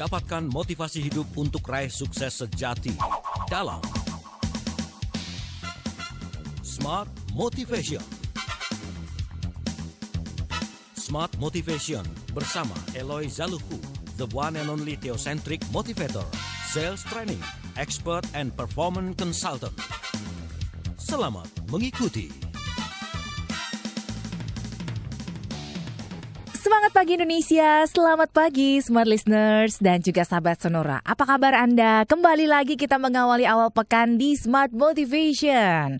Dapatkan motivasi hidup untuk raih sukses sejati dalam Smart Motivation. Smart Motivation bersama Eloy Zaluku, the one and only theocentric motivator, sales training, expert and performance consultant. Selamat mengikuti. Semangat pagi Indonesia, selamat pagi Smart Listeners dan juga sahabat Sonora. Apa kabar Anda? Kembali lagi kita mengawali awal pekan di Smart Motivation.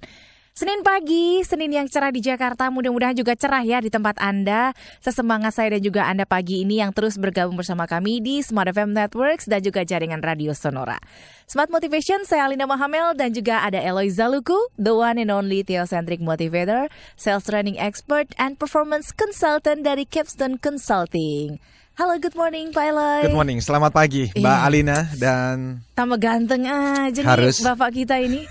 Senin pagi, Senin yang cerah di Jakarta, mudah-mudahan juga cerah ya di tempat Anda. Sesemangat saya dan juga Anda pagi ini yang terus bergabung bersama kami di Smart FM Networks dan juga jaringan Radio Sonora. Smart Motivation, saya Alinda Mahamel dan juga ada Eloy Zaluku, the one and only theocentric motivator, sales training expert, and performance consultant dari Capstone Consulting. Halo, good morning Pak Eloy. Good morning, selamat pagi Mbak Alina dan... Tambah ganteng aja harus. Nih Bapak kita ini.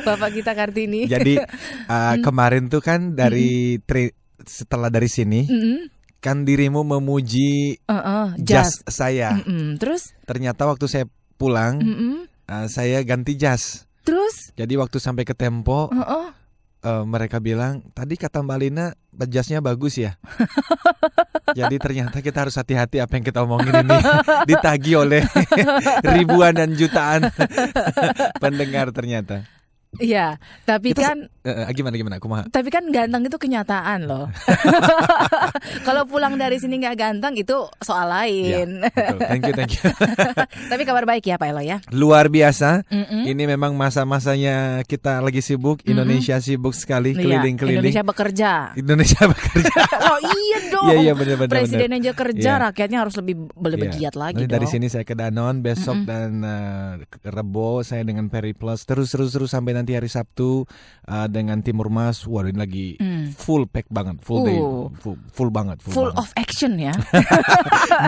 Bapak kita Kartini. Jadi kemarin tuh kan dari setelah dari sini kan dirimu memuji jas saya. Terus? Ternyata waktu saya pulang saya ganti jas. Terus? Jadi waktu sampai ke Tempo mereka bilang, tadi kata Mbak Lina jasnya bagus ya. Jadi ternyata kita harus hati-hati apa yang kita omongin ini ditagih oleh ribuan dan jutaan pendengar ternyata. Iya, tapi itu, kan gimana kumaha? Tapi kan ganteng itu kenyataan loh. Kalau pulang dari sini nggak ganteng itu soal lain. Ya, betul. Thank you. Tapi kabar baik ya Pak Elo ya. Luar biasa. Ini memang masa-masanya kita lagi sibuk. Indonesia sibuk sekali keliling-keliling. Indonesia bekerja. Oh iya dong. Iya benar. Presiden aja kerja, rakyatnya harus lebih giat lagi. Nanti dari sini saya ke Danone besok dan Rebo saya dengan Periplus terus sampai nanti hari Sabtu dengan Timur Mas. Waduh ini lagi full pack banget, full day, full banget. Full of action ya.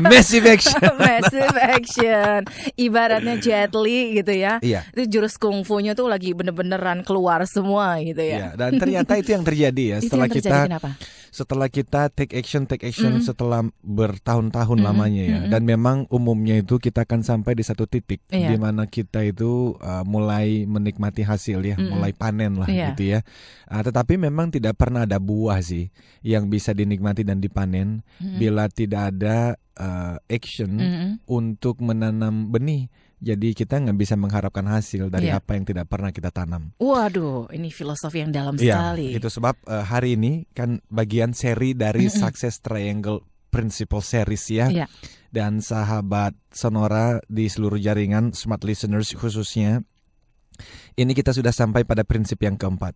Massive action. Massive action. Ibaratnya Jet Li gitu ya. Iya. Itu jurus kungfunya tuh lagi bener-beneran keluar semua gitu ya. Iya. Dan ternyata itu yang terjadi ya. Setelah kita take action setelah bertahun-tahun lamanya ya. Dan memang umumnya itu kita akan sampai di satu titik di mana kita itu mulai menikmati hasil ya, mulai panen lah gitu ya. Tetapi memang tidak pernah ada buah sih yang bisa dinikmati dan dipanen bila tidak ada action untuk menanam benih. Jadi kita nggak bisa mengharapkan hasil dari apa yang tidak pernah kita tanam. Waduh, ini filosofi yang dalam sekali. Itu sebab hari ini kan bagian seri dari Success Triangle Principle Series ya. Dan sahabat Sonora di seluruh jaringan Smart Listeners khususnya, ini kita sudah sampai pada prinsip yang keempat,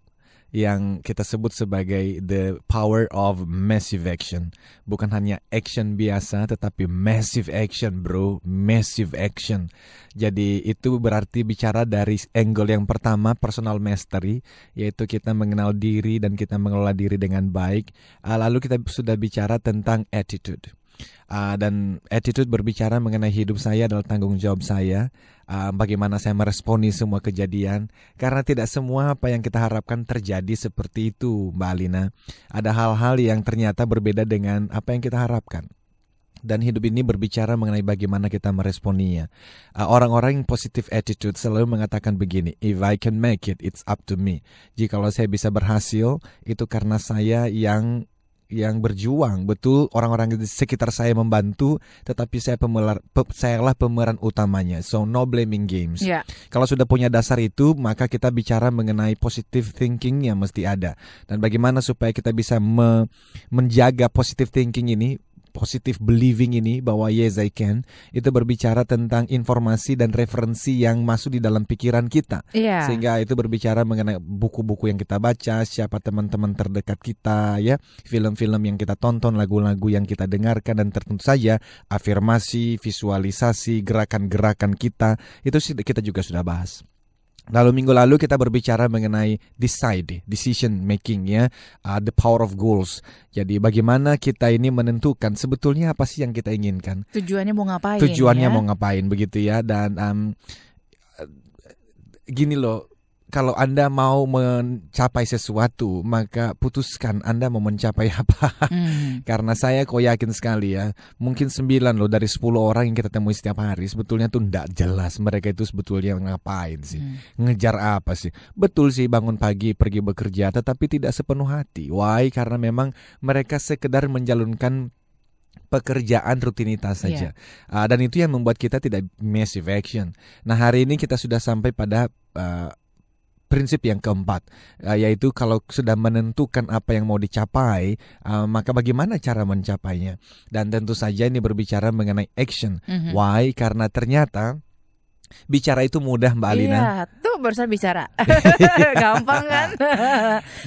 yang kita sebut sebagai the power of massive action. Bukan hanya action biasa, tetapi massive action bro, massive action. Jadi itu berarti bicara dari angle yang pertama, personal mastery, yaitu kita mengenal diri dan kita mengelola diri dengan baik. Lalu kita sudah bicara tentang attitude. Dan attitude berbicara mengenai hidup saya adalah tanggung jawab saya. Bagaimana saya meresponi semua kejadian. Karena tidak semua apa yang kita harapkan terjadi seperti itu Mbak Alina. Ada hal-hal yang ternyata berbeda dengan apa yang kita harapkan. Dan hidup ini berbicara mengenai bagaimana kita meresponinya. Orang-orang yang positive attitude selalu mengatakan begini, if I can make it, it's up to me. Jikalau saya bisa berhasil, itu karena saya yang berjuang. Betul, orang-orang di sekitar saya membantu, tetapi sayalah pemeran utamanya. So no blaming games. Kalau sudah punya dasar itu, maka kita bicara mengenai positive thinking yang mesti ada. Dan bagaimana supaya kita bisa menjaga positive thinking ini, positive believing ini, bahwa yes I can, itu berbicara tentang informasi dan referensi yang masuk di dalam pikiran kita. Sehingga itu berbicara mengenai buku-buku yang kita baca, siapa teman-teman terdekat kita ya, film-film yang kita tonton, lagu-lagu yang kita dengarkan, dan tentu saja afirmasi, visualisasi, gerakan-gerakan kita, itu kita juga sudah bahas. Lalu minggu lalu kita berbicara mengenai decision making ya, the power of goals. Jadi bagaimana kita ini menentukan sebetulnya apa sih yang kita inginkan. Tujuannya mau ngapain? Mau ngapain begitu ya. Dan gini loh, kalau Anda mau mencapai sesuatu, maka putuskan Anda mau mencapai apa. Karena saya kok yakin sekali ya, mungkin 9 loh dari 10 orang yang kita temui setiap hari sebetulnya tuh enggak jelas mereka itu sebetulnya ngapain sih, ngejar apa sih. Betul sih bangun pagi pergi bekerja, tetapi tidak sepenuh hati. Why? Karena memang mereka sekedar menjalankan pekerjaan rutinitas saja. Dan itu yang membuat kita tidak massive action. Nah, hari ini kita sudah sampai pada prinsip yang keempat, yaitu kalau sudah menentukan apa yang mau dicapai, maka bagaimana cara mencapainya. Dan tentu saja ini berbicara mengenai action. Why? Karena ternyata bicara itu mudah, Mbak Alina. Iya, tuh barusan bicara. Gampang kan?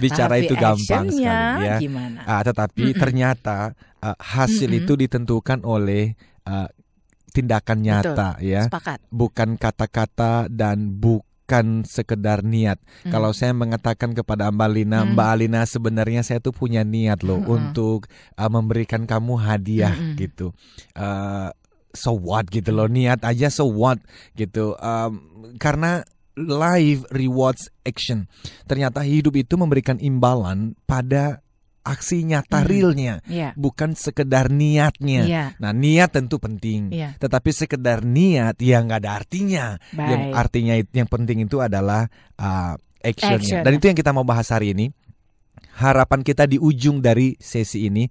Bicara tapi itu gampang sekali ya. Gimana? Tetapi ternyata hasil itu ditentukan oleh tindakan nyata. Betul, ya. Sepakat. Bukan kata-kata dan bukan sekedar niat. Kalau saya mengatakan kepada Mbak Alina sebenarnya saya tuh punya niat loh untuk memberikan kamu hadiah gitu. So what gitu loh, niat aja so what gitu. Karena life rewards action. Ternyata hidup itu memberikan imbalan pada aksi nyata realnya, bukan sekedar niatnya. Nah, niat tentu penting, tetapi sekedar niat yang nggak ada artinya. Yang artinya yang penting itu adalah actionnya. Dan itu yang kita mau bahas hari ini. Harapan kita di ujung dari sesi ini,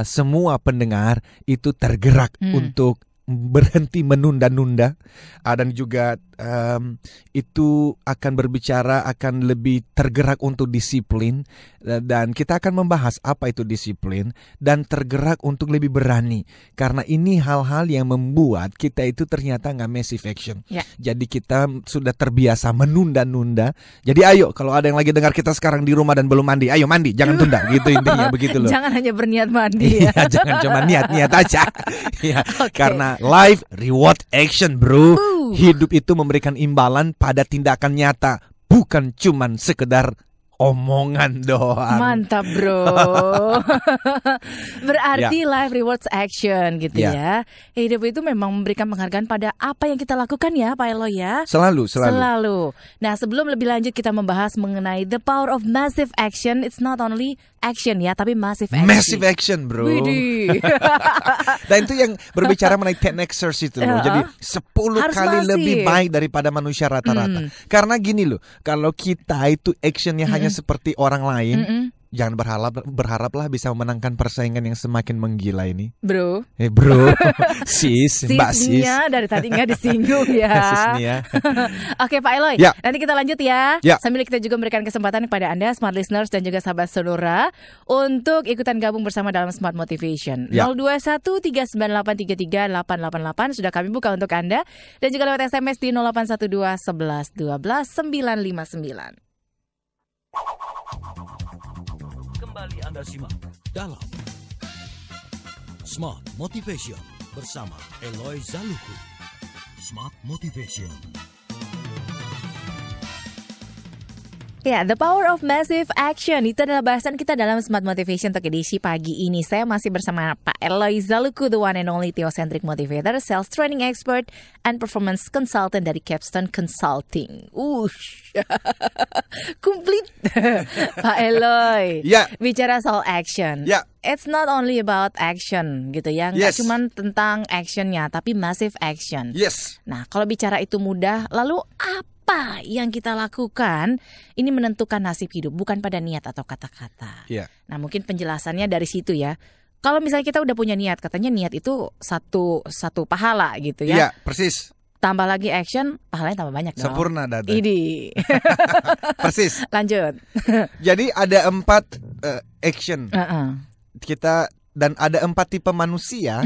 semua pendengar itu tergerak untuk berhenti menunda-nunda, dan juga itu akan berbicara akan lebih tergerak untuk disiplin, dan kita akan membahas apa itu disiplin dan tergerak untuk lebih berani, karena ini hal-hal yang membuat kita itu ternyata nggak massive action. Jadi kita sudah terbiasa menunda-nunda. Jadi ayo, kalau ada yang lagi dengar kita sekarang di rumah dan belum mandi, ayo mandi, jangan tunda gitu intinya, begitu loh. Jangan hanya berniat mandi ya. Jangan cuma niat-niat aja. Karena life reward action, bro. Hidup itu memberikan imbalan pada tindakan nyata, bukan cuman sekedar omongan doang. Mantap, bro. Berarti life rewards action gitu ya. Hidup itu memang memberikan penghargaan pada apa yang kita lakukan ya, Pak Eloy ya. Selalu. Nah, sebelum lebih lanjut kita membahas mengenai the power of massive action. It's not only action ya, tapi massive action. Massive action, bro. Dan itu yang berbicara mengenai 10xers itu loh. Jadi 10 kali lebih baik daripada manusia rata-rata. Karena gini loh, kalau kita itu actionnya hanya seperti orang lain, jangan berharaplah bisa memenangkan persaingan yang semakin menggila ini. Bro. Sis, Mbak Sis. Sisnya dari tadi nggak disinggung ya. Sisnya. Oke, Pak Eloy, nanti kita lanjut ya. Sambil kita juga memberikan kesempatan kepada Anda, Smart Listeners dan juga sahabat Sonora, untuk ikutan gabung bersama dalam Smart Motivation. 021-398-33888 sudah kami buka untuk Anda. Dan juga lewat SMS di 0812 11 12 959. Kembali Anda simak dalam Smart Motivation bersama Eloy Zaluku. Smart Motivation. Ya, the power of massive action itu adalah bahasan kita dalam Smart Motivation untuk edisi pagi ini. Saya masih bersama Pak Eloy Zaluku, the one and only Theocentric Motivator, Sales Training Expert, and Performance Consultant dari Capstone Consulting. Komplit. Pak Eloy, bicara soal action. It's not only about action gitu ya, nggak cuma tentang actionnya, tapi massive action. Nah, kalau bicara itu mudah, lalu apa yang kita lakukan ini menentukan nasib hidup, bukan pada niat atau kata-kata. Nah, mungkin penjelasannya dari situ ya. Kalau misalnya kita udah punya niat, katanya niat itu satu pahala gitu ya. Persis. Tambah lagi action, pahalanya tambah banyak dong. Sempurna, Dada. Idi. Persis. Lanjut. Jadi ada 4 action. Kita dan ada 4 tipe manusia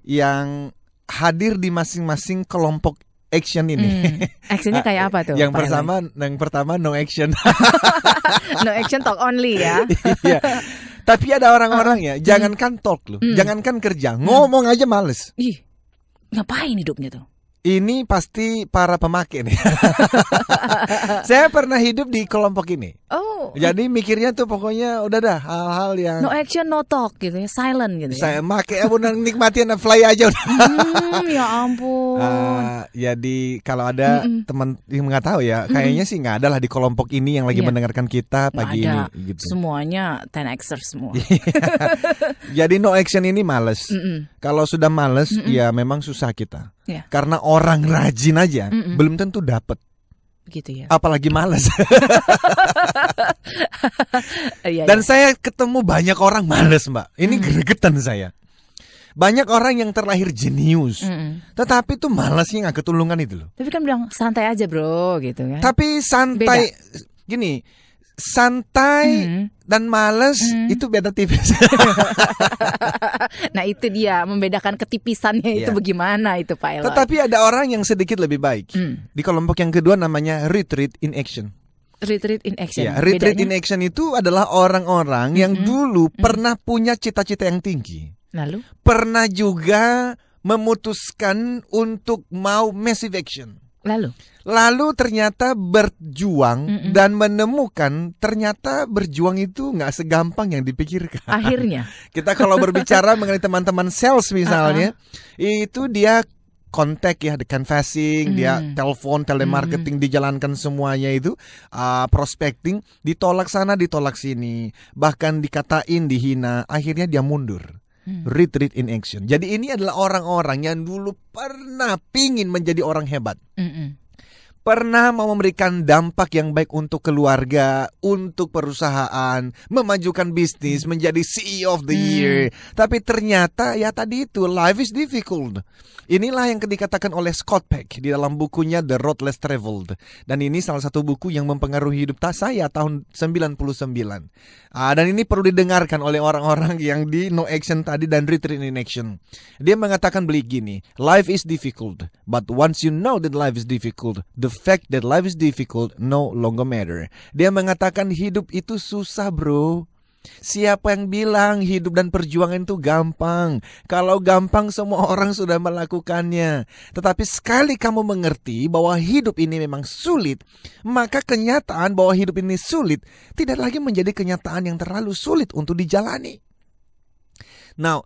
yang hadir di masing-masing kelompok action ini. Actionnya kayak apa tuh? Yang pertama no action. No action, talk only ya. Tapi ada orang-orang ya, jangankan talk loh, jangankan kerja, ngomong aja males. Ngapain hidupnya tuh? Ini pasti para pemakai nih. Saya pernah hidup di kelompok ini. Jadi mikirnya tuh pokoknya udah dah hal-hal yang no action, no talk gitu ya, silent gitu ya. Saya make benar nikmatin fly aja udah. Ya ampun. Jadi kalau ada teman yang nggak tahu ya, kayaknya sih nggak ada lah di kelompok ini yang lagi mendengarkan kita pagi ini. Gitu. Semuanya 10Xers semua. Jadi no action ini males. Kalau sudah males, ya memang susah kita. Yeah. Karena orang rajin aja belum tentu dapat. Gitu ya. Apalagi males. Dan saya ketemu banyak orang males, Mbak. Ini gregetan saya. Banyak orang yang terlahir jenius, tetapi tuh malasnya nggak ketulungan itu loh. Tapi kan bilang santai aja bro, gitu kan. Tapi santai, gini, santai dan males itu beda tipis. Nah itu dia membedakan ketipisannya itu bagaimana itu Pak Eloy. Tetapi ada orang yang sedikit lebih baik. Di kelompok yang kedua namanya retreat in action. Retreat in action. Ya, retreat in action itu adalah orang-orang yang dulu pernah punya cita-cita yang tinggi. Lalu? Pernah juga memutuskan untuk mau massive action. Lalu ternyata berjuang dan menemukan ternyata berjuang itu nggak segampang yang dipikirkan. Akhirnya kita kalau berbicara mengenai teman-teman sales misalnya, itu dia kontak ya, the canvassing, dia telepon, telemarketing, dijalankan semuanya itu, prospecting, ditolak sana, ditolak sini, bahkan dikatain, dihina, akhirnya dia mundur. Retreat in action. Jadi ini adalah orang-orang yang dulu pernah pingin menjadi orang hebat. Pernah mau memberikan dampak yang baik untuk keluarga, untuk perusahaan, memajukan bisnis, menjadi CEO of the year. Tapi ternyata ya tadi itu, life is difficult. Inilah yang dikatakan oleh Scott Peck di dalam bukunya The Road Less Traveled. Dan ini salah satu buku yang mempengaruhi hidup saya tahun 99. Dan ini perlu didengarkan oleh orang-orang yang di no action tadi dan retreat in action. Dia mengatakan begini, life is difficult, but once you know that life is difficult, the fact that life is difficult no longer matter. Dia mengatakan hidup itu susah bro. Siapa yang bilang hidup dan perjuangan itu gampang? Kalau gampang semua orang sudah melakukannya. Tetapi sekali kamu mengerti bahwa hidup ini memang sulit, maka kenyataan bahwa hidup ini sulit tidak lagi menjadi kenyataan yang terlalu sulit untuk dijalani. Now,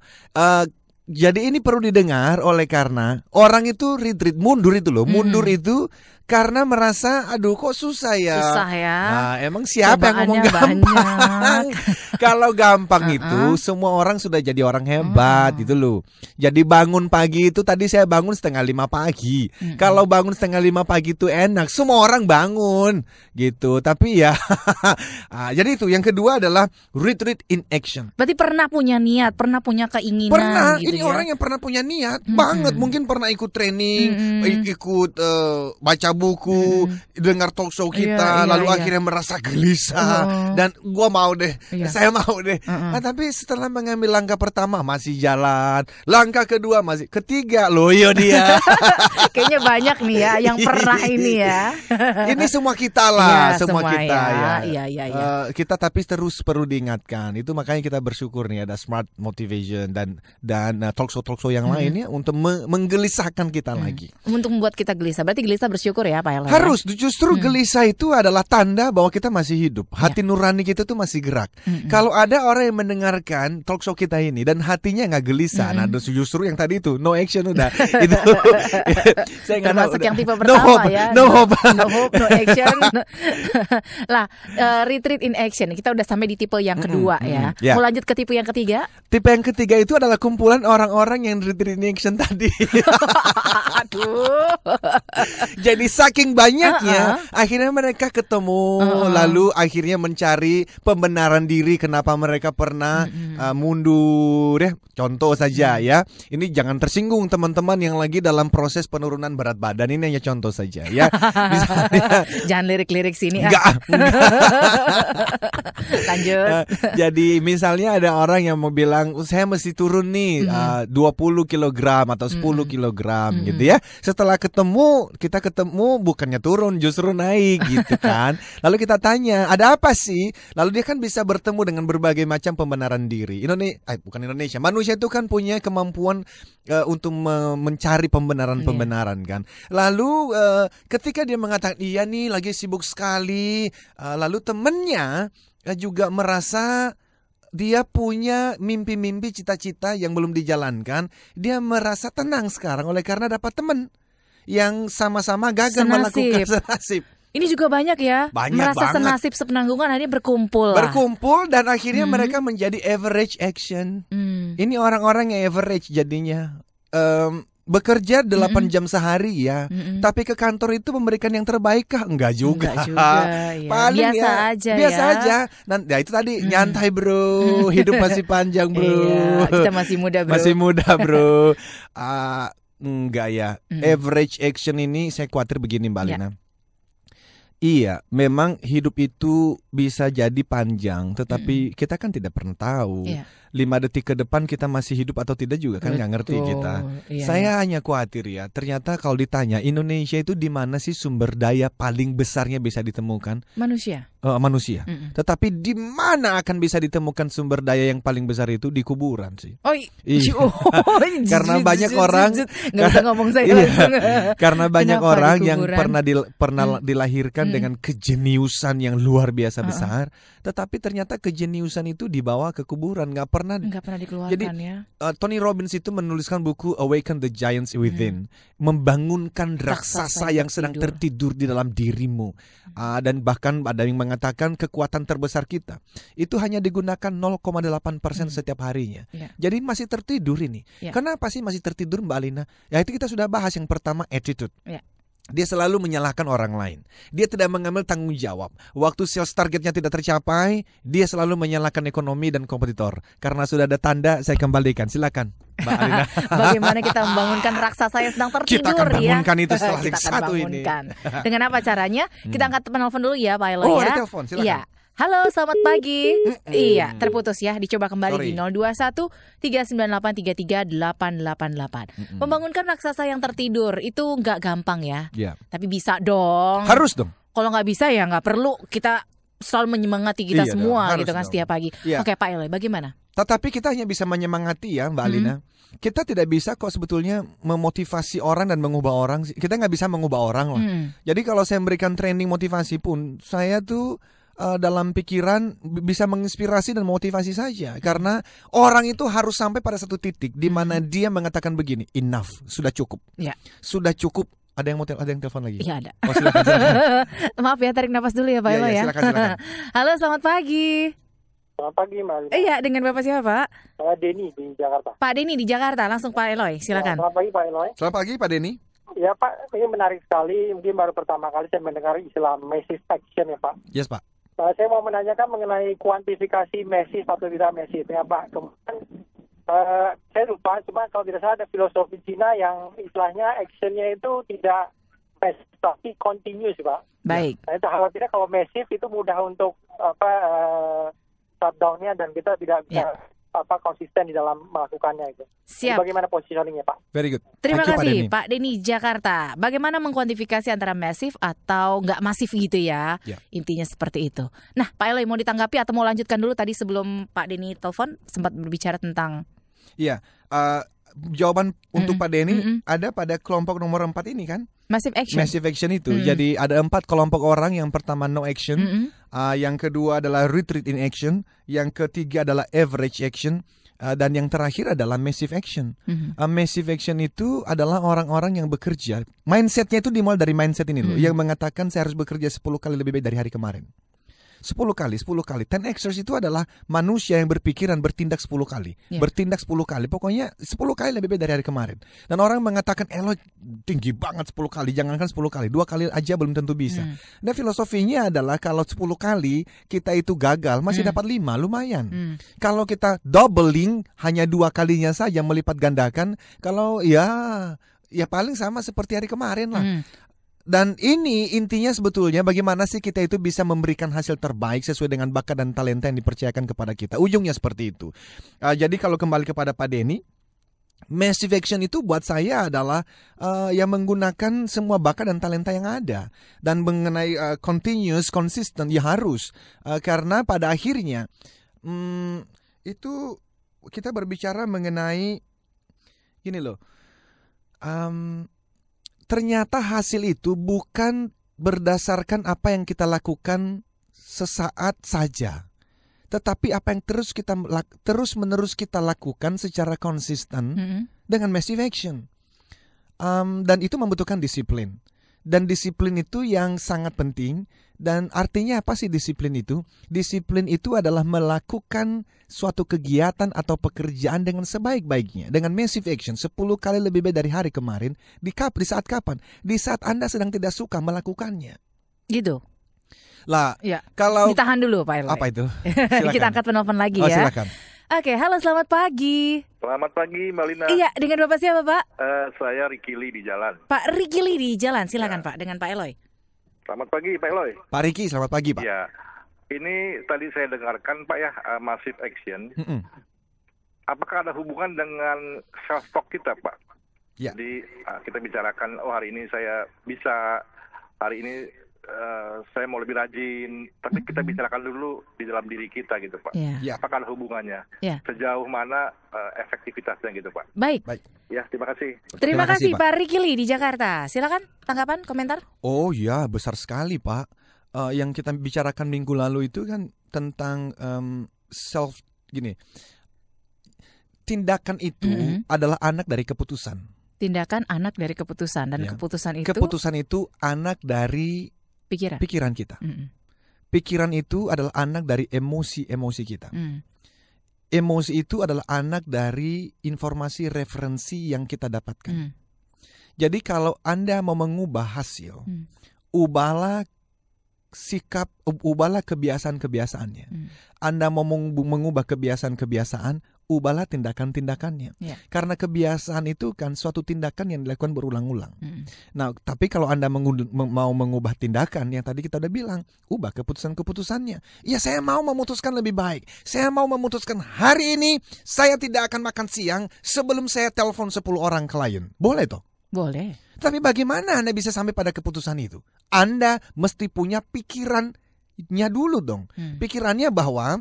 jadi ini perlu didengar oleh karena orang itu retreat, mundur itu loh. Mundur itu karena merasa aduh kok susah ya. Susah ya. Nah, emang siapa yang ngomong gampang? Kalau gampang itu semua orang sudah jadi orang hebat gitu loh. Jadi bangun pagi itu tadi saya bangun 4:30 pagi. Kalau bangun 4:30 pagi itu enak, semua orang bangun gitu. Tapi ya jadi itu yang kedua adalah retreat in action. Berarti pernah punya niat, pernah punya keinginan. Pernah, gitu ini ya? orang yang pernah punya niat banget. Mungkin pernah ikut training, ikut baca buku, dengar talk show kita, lalu akhirnya merasa gelisah dan gua mau deh, saya mau deh. Tapi setelah mengambil langkah pertama masih jalan, langkah kedua masih, ketiga loh yo dia. Kayaknya banyak nih ya yang pernah ini ya. Ini semua kita lah, ya, semua kita ya. Kita tapi terus perlu diingatkan. Itu makanya kita bersyukur nih ada Smart Motivation dan talk show yang lainnya untuk menggelisahkan kita lagi. Untuk membuat kita gelisah. Berarti gelisah bersyukur ya Pak Eloy. Harus, justru gelisah itu adalah tanda bahwa kita masih hidup. Hati nurani kita tuh masih gerak. Kalau ada orang yang mendengarkan talk show kita ini dan hatinya nggak gelisah, nah justru yang tadi itu no action udah. Itu saya nggak termasuk tahu, yang tipe pertama no hope, no action. Lah, retreat in action. Kita udah sampai di tipe yang kedua ya. Mau lanjut ke tipe yang ketiga? Tipe yang ketiga itu adalah kumpulan orang-orang yang retreat in action tadi. Aduh. Jadi saking banyaknya akhirnya mereka ketemu lalu akhirnya mencari pembenaran diri kenapa mereka pernah mundur ya. Contoh saja ya. Ini jangan tersinggung teman-teman yang lagi dalam proses penurunan berat badan, ini hanya contoh saja ya. Misalnya, jangan lirik-lirik sini. Enggak. Lanjut. Jadi misalnya ada orang yang mau bilang saya mesti turun nih 20 kg atau 10 kg gitu ya. Setelah kita ketemu kamu bukannya turun justru naik gitu kan. Lalu kita tanya, ada apa sih? Lalu dia kan bisa bertemu dengan berbagai macam pembenaran diri. Indonesia, manusia itu kan punya kemampuan untuk mencari pembenaran-pembenaran kan. Lalu ketika dia mengatakan iya nih lagi sibuk sekali, lalu temennya juga merasa dia punya mimpi-mimpi, cita-cita yang belum dijalankan. Dia merasa tenang sekarang oleh karena dapat teman yang sama-sama gagal melakukan senasib. Ini juga banyak ya, merasa banget. Senasib sepenanggungan akhirnya berkumpul dan akhirnya mereka menjadi average action. Ini orang-orang yang average jadinya. Bekerja 8 jam sehari ya, tapi ke kantor itu memberikan yang terbaik kah? Enggak juga. Ya. Paling biasa aja. Nanti ya itu tadi nyantai bro, hidup masih panjang bro. Iya, kita masih muda bro. Masih muda bro. Enggak ya. Average action ini saya khawatir begini Mbak Lina. Iya, memang hidup itu bisa jadi panjang, tetapi kita kan tidak pernah tahu. 5 detik ke depan kita masih hidup atau tidak juga kan nggak ngerti kita. Saya hanya khawatir ya, ternyata kalau ditanya Indonesia itu di mana sih sumber daya paling besarnya bisa ditemukan? Manusia. Manusia. Tetapi di mana akan bisa ditemukan sumber daya yang paling besar itu? Di kuburan sih. Karena banyak orang nggak usah ngomong saya langsung. Karena banyak orang yang pernah dilahirkan dengan kejeniusan yang luar biasa besar, tetapi ternyata kejeniusan itu dibawa ke kuburan, nggak pernah dikeluarkan. Jadi, ya. Tony Robbins itu menuliskan buku Awaken the Giants Within, membangunkan raksasa yang sedang tertidur di dalam dirimu. Dan bahkan ada yang mengatakan kekuatan terbesar kita itu hanya digunakan 0,8% setiap harinya. Jadi masih tertidur ini. Kenapa sih masih tertidur Mbak Alina? Ya itu kita sudah bahas. Yang pertama attitude. Dia selalu menyalahkan orang lain. Dia tidak mengambil tanggung jawab. Waktu sales targetnya tidak tercapai, dia selalu menyalahkan ekonomi dan kompetitor. Karena sudah ada tanda, saya kembalikan. Silakan, Mbak Alina. Bagaimana kita membangunkan raksasa yang sedang tertidur kita akan bangunkan ya? Itu setelah yang satu ini. Dengan apa caranya? Kita angkat telepon dulu ya, Pak Elo ya. Ada telepon, silakan. Iya. Halo, selamat pagi. Iya, terputus ya. Dicoba kembali di 021 398 33888. Membangunkan raksasa yang tertidur itu nggak gampang ya. Tapi bisa dong. Harus dong. Kalau nggak bisa ya nggak perlu kita selalu menyemangati kita semua gitu kan setiap pagi. Oke, Pak Eloy, bagaimana? Tetapi kita hanya bisa menyemangati ya, Mbak Alina. Kita tidak bisa kok sebetulnya memotivasi orang dan mengubah orang. Kita nggak bisa mengubah orang lah. Jadi kalau saya memberikan training motivasi pun, saya tuh dalam pikiran bisa menginspirasi dan motivasi saja. Karena orang itu harus sampai pada satu titik di mana dia mengatakan begini, enough, sudah cukup. Sudah cukup. Ada yang telepon lagi? Iya ada. Silakan. Maaf ya, tarik nafas dulu ya Pak Elo ya. Silakan. Halo, selamat pagi. Selamat pagi Mbak Alina. Iya, dengan Bapak siapa Pak? Saya Denny di Jakarta. Pak Denny di Jakarta, langsung Pak Eloy, silakan. Selamat pagi Pak Eloy. Selamat pagi Pak Denny. Ya Pak, ini menarik sekali. Mungkin baru pertama kali saya mendengar istilah massive action ya Pak. Yes Pak. Saya mau menanyakan mengenai kuantifikasi massive atau tidak massive ya Pak. Kemudian saya lupa, cuma kalau tidak salah ada filosofi Cina yang istilahnya actionnya itu tidak massive tapi continuous Pak. Baik. Nah, itu khawatirnya kalau massive itu mudah untuk shutdown-nya dan kita tidak bisa konsisten di dalam melakukannya itu. Siap. Jadi bagaimana positioningnya Pak? Very good. Terima kasih Pak Denny Jakarta. Bagaimana mengkuantifikasi antara masif atau nggak masif gitu ya? Intinya seperti itu. Nah Pak Eloy mau ditanggapi atau mau lanjutkan dulu tadi sebelum Pak Denny telepon sempat berbicara tentang. Iya. Jawaban untuk Pak Denny ada pada kelompok nomor 4 ini kan? Massive action. Massive action itu. Jadi ada 4 kelompok orang. Yang pertama no action, yang kedua adalah retreat in action, yang ketiga adalah average action, dan yang terakhir adalah massive action. Massive action itu adalah orang-orang yang bekerja. Mindsetnya itu dimulai dari mindset ini loh, yang mengatakan saya harus bekerja 10 kali lebih baik dari hari kemarin. 10 kali. 10Xers itu adalah manusia yang berpikiran bertindak 10 kali. Bertindak 10 kali. Pokoknya 10 kali lebih baik dari hari kemarin. Dan orang mengatakan, lo tinggi banget 10 kali. Jangankan 10 kali. 2 kali aja belum tentu bisa. Dan filosofinya adalah kalau 10 kali kita itu gagal, masih dapat 5. Lumayan. Kalau kita doubling, hanya 2 kalinya saja melipat gandakan. Kalau ya paling sama seperti hari kemarin lah. Dan ini intinya sebetulnya bagaimana sih kita itu bisa memberikan hasil terbaik sesuai dengan bakat dan talenta yang dipercayakan kepada kita. Ujungnya seperti itu. Jadi kalau kembali kepada Pak Denny, Massive action itu buat saya adalah yang menggunakan semua bakat dan talenta yang ada. Dan mengenai continuous, consistent, ya harus. Karena pada akhirnya itu kita berbicara mengenai gini loh. Ternyata hasil itu bukan berdasarkan apa yang kita lakukan sesaat saja, tetapi apa yang terus menerus kita lakukan secara konsisten dengan massive action. Dan itu membutuhkan disiplin. Dan disiplin itu yang sangat penting. Dan artinya apa sih disiplin itu? Disiplin itu adalah melakukan suatu kegiatan atau pekerjaan dengan sebaik-baiknya. Dengan massive action 10 kali lebih baik dari hari kemarin. Di saat kapan? Di saat Anda sedang tidak suka melakukannya. Gitu. Lah, ya. Kalau ditahan dulu Pak Eloy. Apa itu? Kita angkat penelpon lagi ya. Silakan. Oke, halo selamat pagi. Selamat pagi Mbak Lina. Iya, dengan Bapak siapa Pak? Saya Ricky Lee di jalan. Pak Ricky Lee di jalan, silakan Pak dengan Pak Eloy. Selamat pagi Pak Eloy. Pak Ricky, selamat pagi Pak. Ya, ini tadi saya dengarkan Pak ya, massive action. Apakah ada hubungan dengan self talk kita Pak? Ya. Jadi kita bicarakan, hari ini saya bisa, hari ini saya mau lebih rajin, tapi kita bicarakan dulu di dalam diri kita gitu Pak. Ya. Apakah ada hubungannya? Ya. Sejauh mana efektivitasnya gitu Pak? Baik. Ya, terima kasih. Terima kasih Pak Ricky Lee di Jakarta. Silakan tanggapan, komentar. Oh ya, besar sekali Pak. Yang kita bicarakan minggu lalu itu kan tentang tindakan itu adalah anak dari keputusan. Tindakan anak dari keputusan. Dan keputusan itu anak dari pikiran kita. Pikiran itu adalah anak dari emosi kita. Emosi itu adalah anak dari informasi referensi yang kita dapatkan. Jadi kalau Anda mau mengubah hasil, ubahlah sikap, ubahlah kebiasaan-kebiasaannya. Anda mau mengubah kebiasaan-kebiasaan, ubahlah tindakan-tindakannya. Karena kebiasaan itu kan suatu tindakan yang dilakukan berulang-ulang. Nah, tapi kalau Anda mau mengubah tindakan, yang tadi kita udah bilang, ubah keputusan-keputusannya. Ya, saya mau memutuskan lebih baik. Saya mau memutuskan hari ini saya tidak akan makan siang sebelum saya telepon 10 orang klien. Boleh toh? Boleh. Tapi bagaimana Anda bisa sampai pada keputusan itu? Anda mesti punya pikirannya dulu dong. Pikirannya bahwa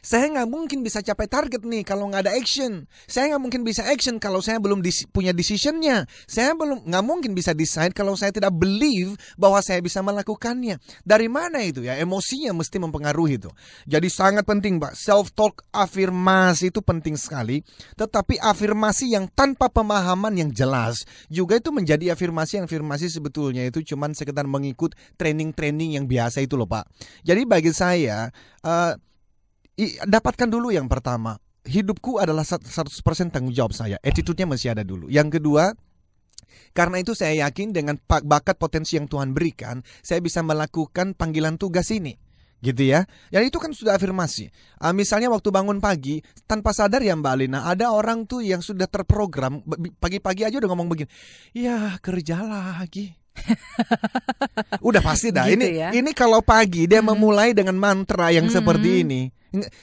saya nggak mungkin bisa capai target nih kalau nggak ada action. Saya nggak mungkin bisa action kalau saya belum punya decisionnya. Saya nggak mungkin bisa decide kalau saya tidak believe bahwa saya bisa melakukannya. Dari mana itu ya? Emosinya mesti mempengaruhi itu. Jadi sangat penting Pak. Self-talk, afirmasi itu penting sekali. Tetapi afirmasi yang tanpa pemahaman yang jelas juga itu menjadi afirmasi sebetulnya itu cuman sekedar mengikut training-training yang biasa itu loh Pak. Jadi bagi saya dapatkan dulu yang pertama, hidupku adalah 100% tanggung jawab saya. Attitude-nya masih ada dulu. Yang kedua, karena itu saya yakin dengan bakat potensi yang Tuhan berikan, saya bisa melakukan panggilan tugas ini. Gitu ya. Dan itu kan sudah afirmasi. Misalnya waktu bangun pagi, tanpa sadar ya Mbak Alina, ada orang tuh yang sudah terprogram, pagi-pagi aja udah ngomong begini, ya kerja lagi. Udah pasti dah. Gitu ini kalau pagi dia memulai dengan mantra yang seperti ini.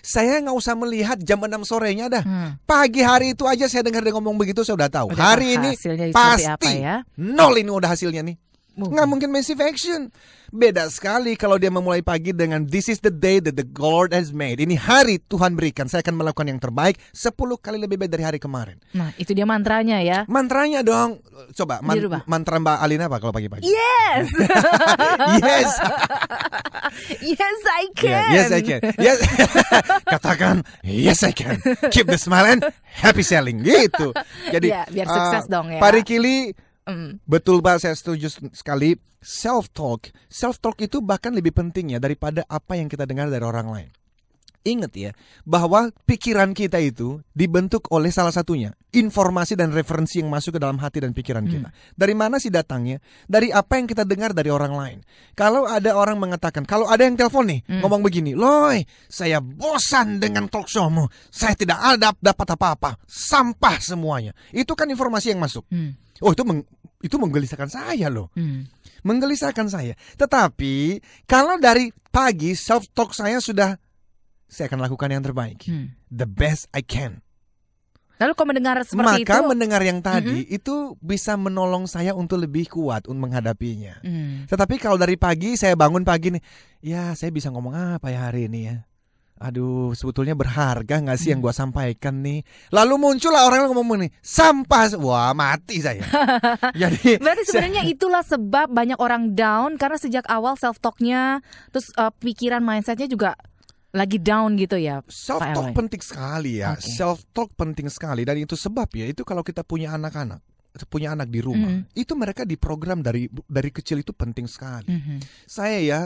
Saya nggak usah melihat jam 6 sorenya dah. Pagi hari itu aja saya dengar dia ngomong begitu, saya udah tahu. Hari ini pasti nol ini udah hasilnya nih. Nggak mungkin massive action. Beda sekali kalau dia memulai pagi dengan this is the day that the Lord has made. Ini hari Tuhan berikan. Saya akan melakukan yang terbaik 10 kali lebih baik dari hari kemarin. Nah, itu dia mantranya ya. Mantranya dong. Coba mantra Mbak Alina apa kalau pagi-pagi? Yes. Yes. Yes I can. Yeah, yes I can. Yes. Katakan yes I can. Keep the smile and happy selling gitu. Jadi biar sukses dong ya. Pak Ricky Lee, betul Pak, saya setuju sekali. Self-talk itu bahkan lebih penting ya daripada apa yang kita dengar dari orang lain. Ingat ya, bahwa pikiran kita itu dibentuk oleh salah satunya informasi dan referensi yang masuk ke dalam hati dan pikiran kita. Dari mana sih datangnya? Dari apa yang kita dengar dari orang lain. Kalau ada orang mengatakan, kalau ada yang telepon nih, ngomong begini, Loy, saya bosan dengan talk showmu, saya tidak dapat apa-apa, sampah semuanya. Itu kan informasi yang masuk. Oh, itu menggelisahkan saya loh. Menggelisahkan saya. Tetapi kalau dari pagi self-talk saya sudah, saya akan lakukan yang terbaik. The best I can. Lalu kalau mendengar seperti maka itu, mendengar yang tadi itu bisa menolong saya untuk lebih kuat untuk menghadapinya. Tetapi kalau dari pagi saya bangun pagi nih, ya saya bisa ngomong apa ya hari ini ya? Aduh, sebetulnya berharga nggak sih yang gua sampaikan nih? Lalu muncullah orang yang ngomong nih, sampah, wah mati saya. Jadi berarti sebenarnya itulah sebab banyak orang down karena sejak awal self talknya, terus pikiran mindsetnya juga lagi down gitu ya. Self talk penting sekali ya. Okay. Self talk penting sekali dan itu sebab ya itu kalau kita punya anak-anak, punya anak di rumah, itu mereka diprogram dari kecil itu penting sekali. Saya ya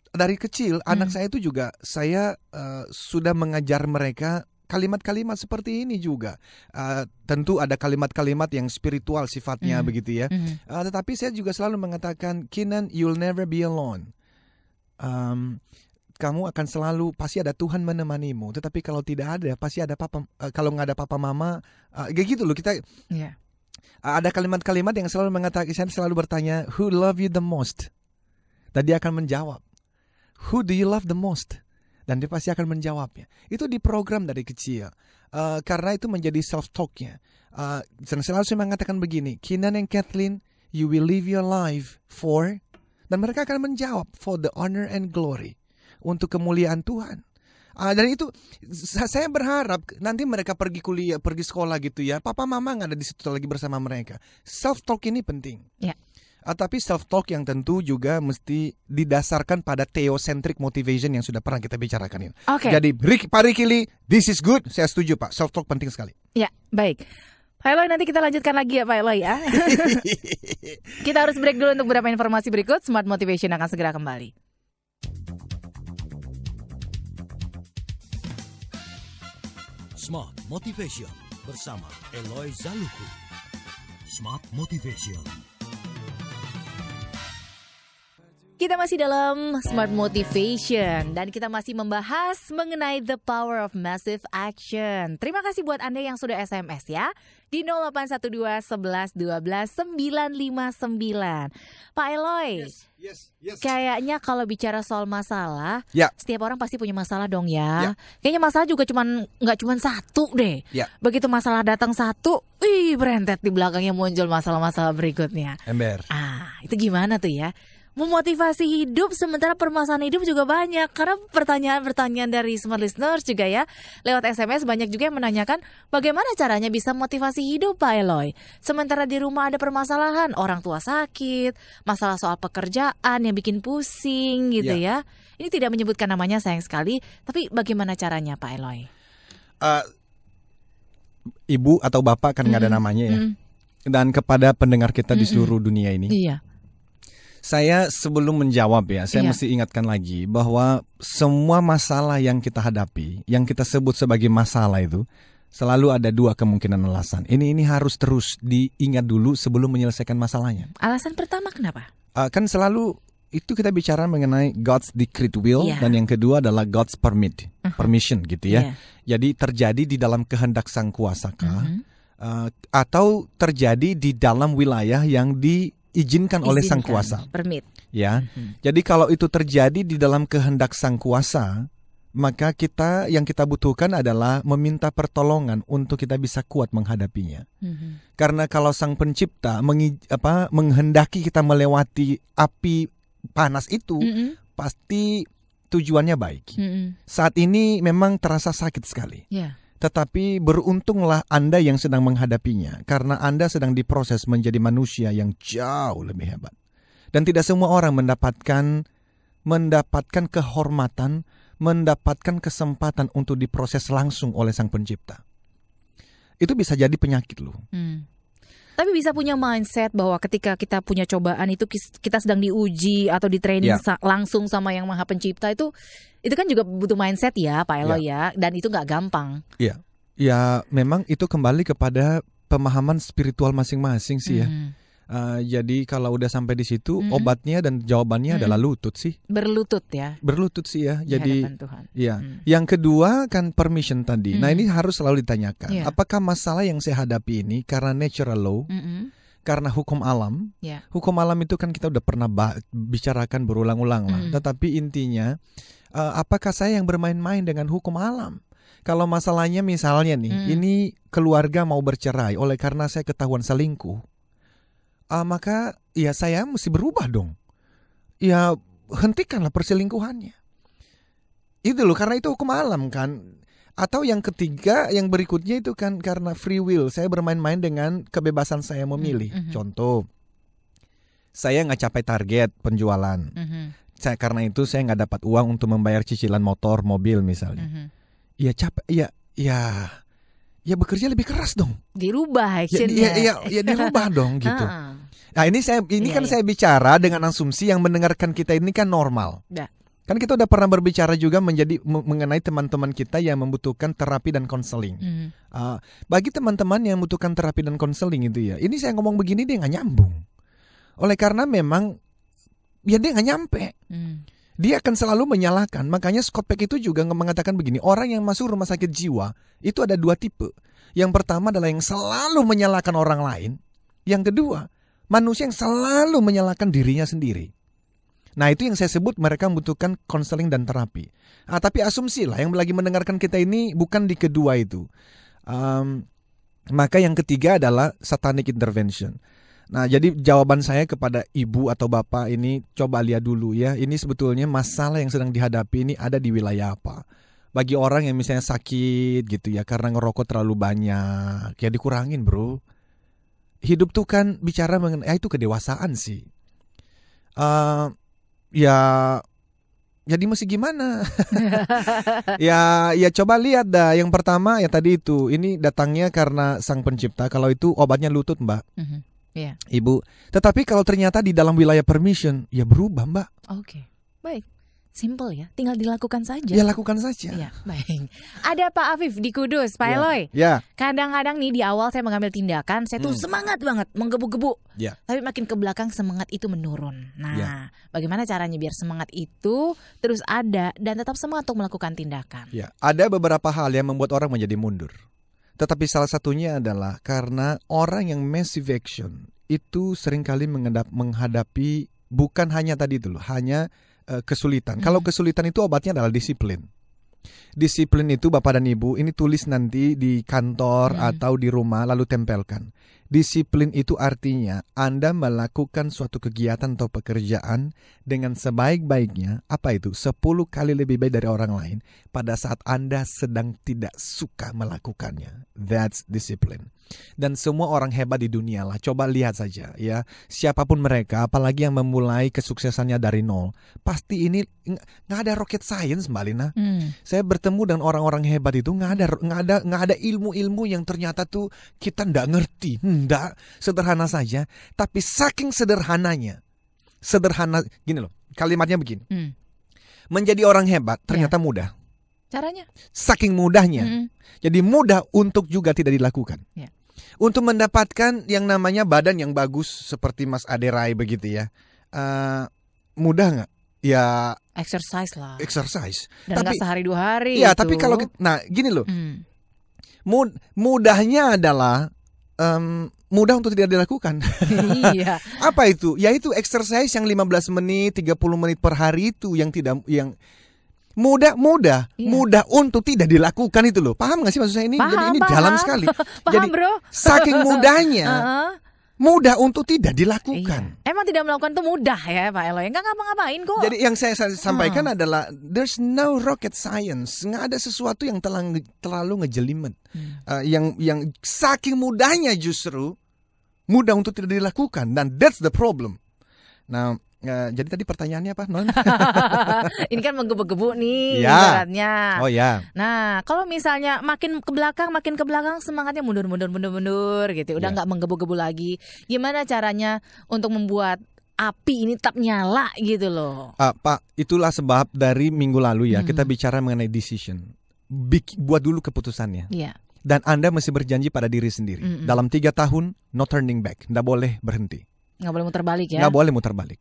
dari kecil anak saya itu juga saya sudah mengajar mereka kalimat-kalimat seperti ini juga. Tentu ada kalimat-kalimat yang spiritual sifatnya begitu ya. Tetapi saya juga selalu mengatakan, Kinan, you'll never be alone. Kamu akan selalu, pasti ada Tuhan menemanimu. Tetapi kalau tidak ada, pasti ada papa. Kalau nggak ada papa mama, kayak gitu loh kita. Yeah. Ada kalimat-kalimat yang selalu mengatakan, saya selalu bertanya, who love you the most? Dan dia akan menjawab, who do you love the most? Dan dia pasti akan menjawabnya. Itu diprogram dari kecil. Karena itu menjadi self-talknya. Dan selalu saya mengatakan begini, Kinan and Kathleen, you will live your life for, dan mereka akan menjawab, for the honor and glory. Untuk kemuliaan Tuhan. Dan itu saya berharap nanti mereka pergi kuliah, pergi sekolah gitu ya. Papa mama nggak ada di situ lagi bersama mereka. Self talk ini penting. Ya. Tapi self talk yang tentu juga mesti didasarkan pada theocentric motivation yang sudah pernah kita bicarakan ini. Okay. Jadi Pak Rikili, this is good. Saya setuju Pak. Self talk penting sekali. Ya, baik. Pak Eloy, nanti kita lanjutkan lagi ya Pak Eloy ya. Kita harus break dulu untuk beberapa informasi berikut. Smart Motivation akan segera kembali. Smart Motivation bersama Eloy Zaluku. Smart Motivation. Kita masih dalam Smart Motivation dan kita masih membahas mengenai the power of massive action. Terima kasih buat Anda yang sudah SMS ya di 0812 11 12 959. Pak Eloy, yes. Kayaknya kalau bicara soal masalah, setiap orang pasti punya masalah dong ya. Kayaknya masalah juga nggak cuma satu deh. Begitu masalah datang satu, berentet di belakangnya muncul masalah-masalah berikutnya. Ember. Itu gimana tuh ya? Memotivasi hidup sementara permasalahan hidup juga banyak. Karena pertanyaan-pertanyaan dari smart listeners juga ya, lewat SMS banyak juga yang menanyakan bagaimana caranya bisa motivasi hidup Pak Eloy. Sementara di rumah ada permasalahan, orang tua sakit, masalah soal pekerjaan yang bikin pusing gitu ya. Ini tidak menyebutkan namanya sayang sekali, tapi bagaimana caranya Pak Eloy? Ibu atau bapak kan nggak ada namanya ya. Dan kepada pendengar kita di seluruh dunia ini. Iya. Saya sebelum menjawab ya, saya mesti ingatkan lagi bahwa semua masalah yang kita hadapi, yang kita sebut sebagai masalah itu, selalu ada dua kemungkinan alasan. Ini harus terus diingat dulu sebelum menyelesaikan masalahnya. Alasan pertama kenapa? Kan selalu itu kita bicara mengenai God's decreed will, dan yang kedua adalah God's permission gitu ya. Jadi terjadi di dalam kehendak Sang Kuasa atau terjadi di dalam wilayah yang diizinkan oleh Sang Kuasa. Permit. Ya. Jadi kalau itu terjadi di dalam kehendak Sang Kuasa, maka yang kita butuhkan adalah meminta pertolongan untuk kita bisa kuat menghadapinya. Karena kalau Sang Pencipta menghendaki kita melewati api panas itu, pasti tujuannya baik. Saat ini memang terasa sakit sekali. Tetapi beruntunglah Anda yang sedang menghadapinya, karena Anda sedang diproses menjadi manusia yang jauh lebih hebat. Dan tidak semua orang mendapatkan kehormatan, mendapatkan kesempatan untuk diproses langsung oleh Sang Pencipta. Itu bisa jadi penyakit loh. Tapi bisa punya mindset bahwa ketika kita punya cobaan itu kita sedang diuji atau di training langsung sama Yang Maha Pencipta, itu kan juga butuh mindset ya Pak Eloy ya, dan itu nggak gampang. Ya memang itu kembali kepada pemahaman spiritual masing-masing sih ya. Jadi kalau udah sampai di situ, obatnya dan jawabannya adalah lutut sih. Berlutut ya. Berlutut sih ya. Jadi yang kedua kan permission tadi. Nah ini harus selalu ditanyakan. Apakah masalah yang saya hadapi ini karena natural law? Karena hukum alam. Hukum alam itu kan kita udah pernah bicarakan berulang-ulang lah. Tetapi intinya, apakah saya yang bermain-main dengan hukum alam? Kalau masalahnya misalnya nih, ini keluarga mau bercerai oleh karena saya ketahuan selingkuh, maka ya saya mesti berubah dong. Ya hentikanlah perselingkuhannya. Itu loh, karena itu hukum alam kan. Atau yang ketiga, yang berikutnya itu kan karena free will. Saya bermain-main dengan kebebasan saya memilih. Contoh, saya nggak capai target penjualan. Karena itu saya nggak dapat uang untuk membayar cicilan motor, mobil misalnya. Ya capek, ya bekerja lebih keras dong. Dirubah actionnya. Ya dirubah dong gitu. Nah ini kan saya bicara dengan asumsi yang mendengarkan kita ini kan normal. Kan kita udah pernah berbicara juga mengenai teman-teman kita yang membutuhkan terapi dan konseling. Bagi teman-teman yang membutuhkan terapi dan konseling itu ya, ini saya ngomong begini dia nggak nyambung. Oleh karena memang ya dia nggak nyampe. Dia akan selalu menyalahkan. Makanya Scott Peck itu juga mengatakan begini, orang yang masuk rumah sakit jiwa itu ada 2 tipe. Yang pertama adalah yang selalu menyalahkan orang lain. Yang kedua, manusia yang selalu menyalahkan dirinya sendiri. Nah itu yang saya sebut mereka membutuhkan konseling dan terapi. Tapi asumsi lah yang lagi mendengarkan kita ini bukan di kedua itu. Maka yang ketiga adalah satanic intervention. Nah, jadi jawaban saya kepada ibu atau bapak ini, coba lihat dulu ya. Ini sebetulnya masalah yang sedang dihadapi ini ada di wilayah apa. Bagi orang yang misalnya sakit gitu ya, karena ngerokok terlalu banyak, ya dikurangin bro. Hidup tuh kan bicara mengenai itu kedewasaan sih. Jadi mesti gimana? ya coba lihat dah. Yang pertama ya tadi itu, ini datangnya karena Sang Pencipta. Kalau itu obatnya lutut mbak. Ibu, tetapi kalau ternyata di dalam wilayah permission, ya berubah mbak. Oke, baik, simple ya, tinggal dilakukan saja. Ya lakukan saja. Ya, baik. Ada Pak Afif di Kudus, Pak Eloy. Ya. Kadang-kadang nih di awal saya mengambil tindakan, saya tuh semangat banget, menggebu-gebu. Ya. Tapi makin ke belakang semangat itu menurun. Nah, bagaimana caranya biar semangat itu terus ada dan tetap semangat untuk melakukan tindakan? Ya, ada beberapa hal yang membuat orang menjadi mundur. Tetapi salah satunya adalah karena orang yang massive action itu seringkali menghadapi bukan hanya tadi itu loh, hanya kesulitan. Kalau kesulitan itu obatnya adalah disiplin. Disiplin itu Bapak dan Ibu, ini tulis nanti di kantor atau di rumah lalu tempelkan. Disiplin itu artinya Anda melakukan suatu kegiatan atau pekerjaan dengan sebaik-baiknya, apa itu? 10 kali lebih baik dari orang lain pada saat Anda sedang tidak suka melakukannya. That's discipline. Dan semua orang hebat di dunia lah, coba lihat saja ya, siapapun mereka, apalagi yang memulai kesuksesannya dari nol, pasti ini nggak ada rocket science Mbak Lina. Saya bertemu dengan orang-orang hebat itu nggak ada ilmu-ilmu yang ternyata tuh kita nggak ngerti, nggak, sederhana saja, tapi saking sederhananya, sederhana gini loh, kalimatnya begini, menjadi orang hebat ternyata mudah. Caranya? Saking mudahnya, jadi mudah untuk juga tidak dilakukan. Untuk mendapatkan yang namanya badan yang bagus seperti Mas Aderai begitu ya, mudah nggak? Ya exercise lah. Exercise. Dan nggak sehari 2 hari. Ya itu. Tapi kalau gini loh, mudahnya adalah mudah untuk tidak dilakukan. Iya. Apa itu? Yaitu exercise yang 15 menit, 30 menit per hari itu yang mudah untuk tidak dilakukan itu loh. Paham gak sih maksud saya ini? Paham, ini dalam sekali. Paham, jadi bro. Saking mudahnya, mudah untuk tidak dilakukan. Iya. Emang tidak melakukan itu mudah ya Pak Eloy. Enggak ngapa-ngapain kok. Jadi yang saya sampaikan adalah there's no rocket science. Nggak ada sesuatu yang terlalu ngejelimet. Yang saking mudahnya justru mudah untuk tidak dilakukan, dan that's the problem. Nah, jadi tadi pertanyaannya apa, Non? Ini kan menggebu-gebu nih ibaratnya. Oh ya. Nah, kalau misalnya makin ke belakang semangatnya mundur gitu. Udah nggak menggebu-gebu lagi. Gimana caranya untuk membuat api ini tetap nyala gitu loh? Pak, itulah sebab dari minggu lalu ya kita bicara mengenai decision. Buat dulu keputusannya. Iya. Dan Anda mesti berjanji pada diri sendiri. Dalam 3 tahun, no turning back. Nggak boleh berhenti. Nggak boleh muter balik ya? Nggak boleh muter balik.